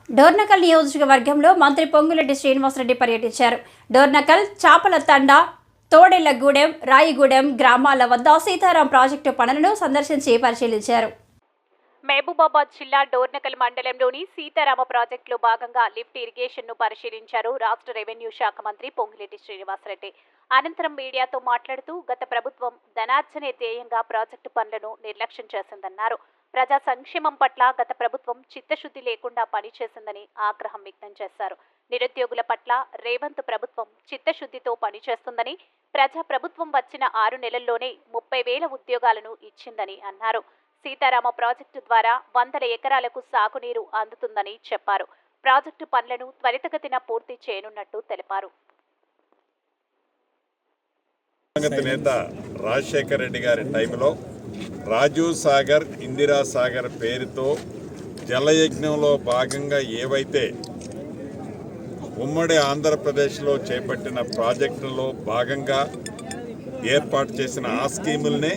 డోర్నకల్ నియోజకవర్గంలో మంత్రి పొంగులేటి శ్రీనివాసరెడ్డి పర్యటించారు. డోర్నకల్, చాపల తండ, తోడెళ్లగూడెం, రాయిగూడెం గ్రామాల వద్ద సీతారాం ప్రాజెక్టు పనులను సందర్శించి పరిశీలించారు. మహబూబాబాద్ జిల్లా డోర్నకల్ మండలంలోని సీతారామ ప్రాజెక్టులో భాగంగా లిఫ్ట్ ఇరిగేషన్ ను పరిశీలించారు రాష్ట్ర రెవెన్యూ శాఖ మంత్రి పొంగులేటి శ్రీనివాసరెడ్డి. అనంతరం మీడియాతో మాట్లాడుతూ గత ప్రభుత్వం ధనార్జనే ధ్యేయంగా ప్రాజెక్టు పనులను నిర్లక్ష్యం చేసిందన్నారు. ప్రజా సంక్షేమం పట్ల గత ప్రభుత్వం చిత్తశుద్ధి లేకుండా పనిచేసిందని ఆగ్రహం వ్యక్తం చేశారు. నిరుద్యోగుల పట్ల రేవంత్ ప్రభుత్వం చిత్తశుద్ధితో పనిచేస్తుందని, ప్రజా ప్రభుత్వం వచ్చిన 6 నెలల్లోనే 30,000 ఉద్యోగాలను ఇచ్చిందని అన్నారు. సీతారామ ప్రాజెక్టు ద్వారా 100 ఎకరాలకు సాగునీరు అందుతుందని చెప్పారు. ప్రాజెక్టు పనులను త్వరితగతిన పూర్తి చేయనున్నట్టు తెలిపారు. నేత రాజశేఖర్ రెడ్డి గారి టైంలో రాజీవ్ సాగర్, ఇందిరా సాగర్ పేరుతో జలయజ్ఞంలో భాగంగా ఏవైతే ఉమ్మడి ఆంధ్రప్రదేశ్లో చేపట్టిన ప్రాజెక్టుల్లో భాగంగా ఏర్పాటు చేసిన ఆ స్కీములనే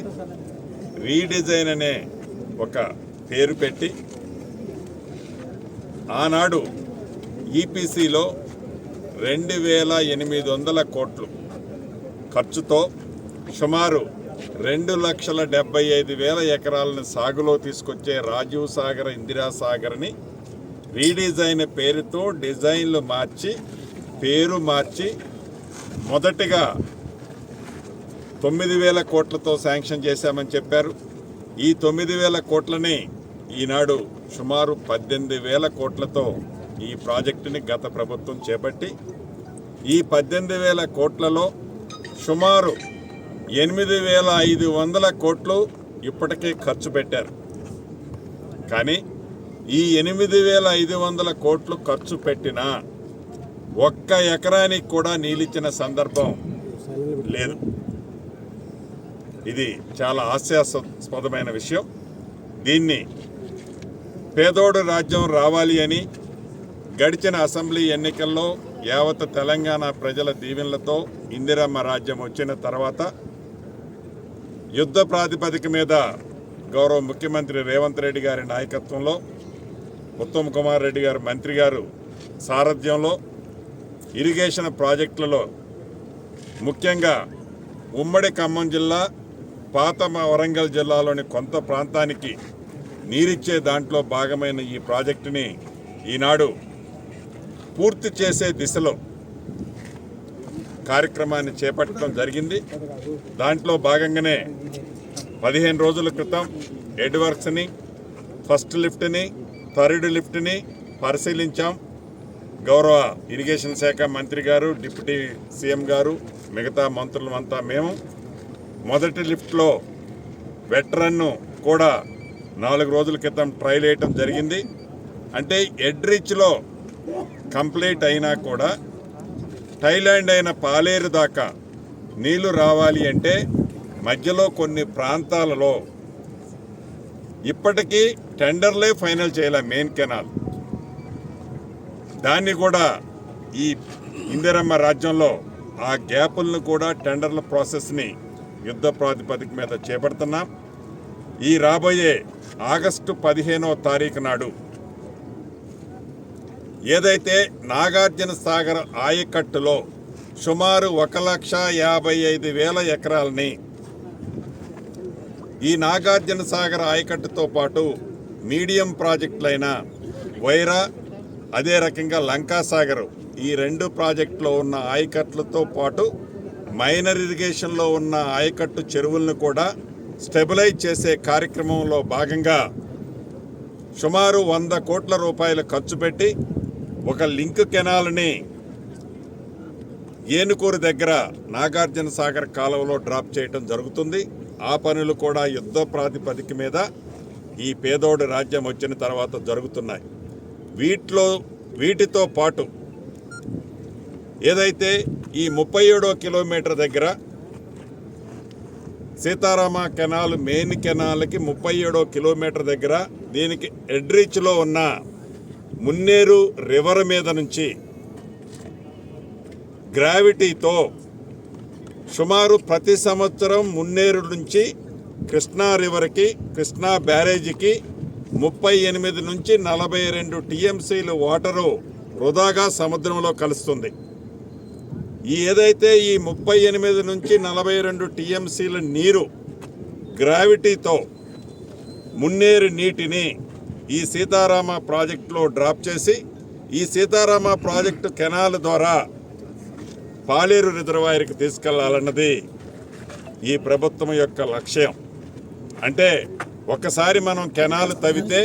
రీడిజైన్ అనే ఒక పేరు పెట్టి ఆనాడు ఈపీసీలో 2,800 కోట్లు ఖర్చుతో సుమారు 2,75,000 ఎకరాలను సాగులో తీసుకొచ్చే రాజీవ్ సాగర్, ఇందిరా సాగర్ని రీడిజైన్ పేరుతో డిజైన్లు మార్చి పేరు మార్చి మొదటిగా 9,000 కోట్లతో శాంక్షన్ చేశామని చెప్పారు. ఈ 9,000 కోట్లని ఈనాడు సుమారు 18,000 కోట్లతో ఈ ప్రాజెక్టుని గత ప్రభుత్వం చేపట్టి ఈ 18,000 కోట్లలో సుమారు 8,500 కోట్లు ఇప్పటికే ఖర్చు పెట్టారు. కానీ ఈ 8,500 కోట్లు ఖర్చు పెట్టినా ఒక్క ఎకరానికి కూడా నీళ్ళిచ్చిన సందర్భం లేదు. ఇది చాలా హాస్యాస్పదమైన విషయం. దీన్ని పేదోడు రాజ్యం రావాలి అని గడిచిన అసెంబ్లీ ఎన్నికల్లో యావత్ తెలంగాణ ప్రజల దీవెనలతో ఇందిరమ్మ రాజ్యం వచ్చిన తర్వాత యుద్ధ ప్రాతిపదిక మీద గౌరవ ముఖ్యమంత్రి రేవంత్ రెడ్డి గారి నాయకత్వంలో, ఉత్తమ్ కుమార్ రెడ్డి గారు మంత్రి గారు సారథ్యంలో ఇరిగేషన్ ప్రాజెక్టులలో ముఖ్యంగా ఉమ్మడి ఖమ్మం జిల్లా, పాత వరంగల్ జిల్లాలోని కొంత ప్రాంతానికి నీరిచ్చే దాంట్లో భాగమైన ఈ ప్రాజెక్టుని ఈనాడు పూర్తి చేసే దిశలో కార్యక్రమాన్ని చేపట్టడం జరిగింది. దాంట్లో భాగంగానే 15 రోజుల క్రితం హెడ్ వర్క్స్ని, ఫస్ట్ లిఫ్ట్ని, థర్డ్ లిఫ్ట్ని పరిశీలించాం. గౌరవ ఇరిగేషన్ శాఖ మంత్రి గారు, డిప్యూటీ సీఎం గారు, మిగతా మంత్రులమంతా మేము మొదటి లిఫ్ట్లో వెటరన్ను కూడా 4 రోజుల క్రితం ట్రయల్ వేయటం జరిగింది. అంటే ఎడ్రిచ్లో కంప్లీట్ అయినా కూడా థైలాండ్ అయిన పాలేరు దాకా నీళ్లు రావాలి అంటే మధ్యలో కొన్ని ప్రాంతాలలో ఇప్పటికీ టెండర్లే ఫైనల్ చేయాలి. మెయిన్ కెనాల్ దాన్ని కూడా ఈ ఇందిరమ్మ రాజ్యంలో ఆ గ్యాపులను కూడా టెండర్ల ప్రాసెస్ని యుద్ధ ప్రాతిపదిక మీద చేపడుతున్నాం. ఈ రాబోయే ఆగస్టు 15వ తారీఖు నాడు ఏదైతే నాగార్జున సాగర్ ఆయకట్టులో సుమారు 1,55,000 ఎకరాలని ఈ నాగార్జున సాగర్ ఆయకట్టుతో పాటు మీడియం ప్రాజెక్టులైన వైరా, అదే రకంగా లంకా సాగర్, ఈ 2 ప్రాజెక్టులో ఉన్న ఆయకట్టులతో పాటు మైనర్ ఇరిగేషన్లో ఉన్న ఆయకట్టు చెరువులను కూడా స్టెబిలైజ్ చేసే కార్యక్రమంలో భాగంగా సుమారు 100 కోట్ల రూపాయలు ఖర్చు పెట్టి ఒక లింక్ కెనాల్ని ఏనుకూరు దగ్గర నాగార్జున సాగర్ కాలువలో డ్రాప్ చేయటం జరుగుతుంది. ఆ పనులు కూడా యుద్ధ ప్రాతిపదిక మీద ఈ పేదోడు రాజ్యం వచ్చిన తర్వాత జరుగుతున్నాయి. వీటితో పాటు ఏదైతే ఈ 37వ కిలోమీటర్ దగ్గర సీతారామ కెనాల్ మెయిన్ కెనాల్కి 37వ కిలోమీటర్ దగ్గర దీనికి ఎడ్రిచ్లో ఉన్న మున్నేరు రివర్ మీద నుంచి గ్రావిటీతో సుమారు ప్రతి సంవత్సరం మున్నేరు నుంచి కృష్ణా రివర్కి, కృష్ణా బ్యారేజీకి 38 నుంచి 42 టీఎంసీలు వాటరు వృధాగా సముద్రంలో కలుస్తుంది. ఏదైతే ఈ 38 నుంచి 42 టీఎంసీల నీరు గ్రావిటీతో మున్నేరు నీటిని ఈ సీతారామ ప్రాజెక్టులో డ్రాప్ చేసి ఈ సీతారామ ప్రాజెక్టు కెనాల్ ద్వారా పాలేరు రిజర్వాయర్కి తీసుకెళ్లాలన్నది ఈ ప్రభుత్వం యొక్క లక్ష్యం. అంటే ఒక్కసారి మనం కెనాల్ తవ్వితే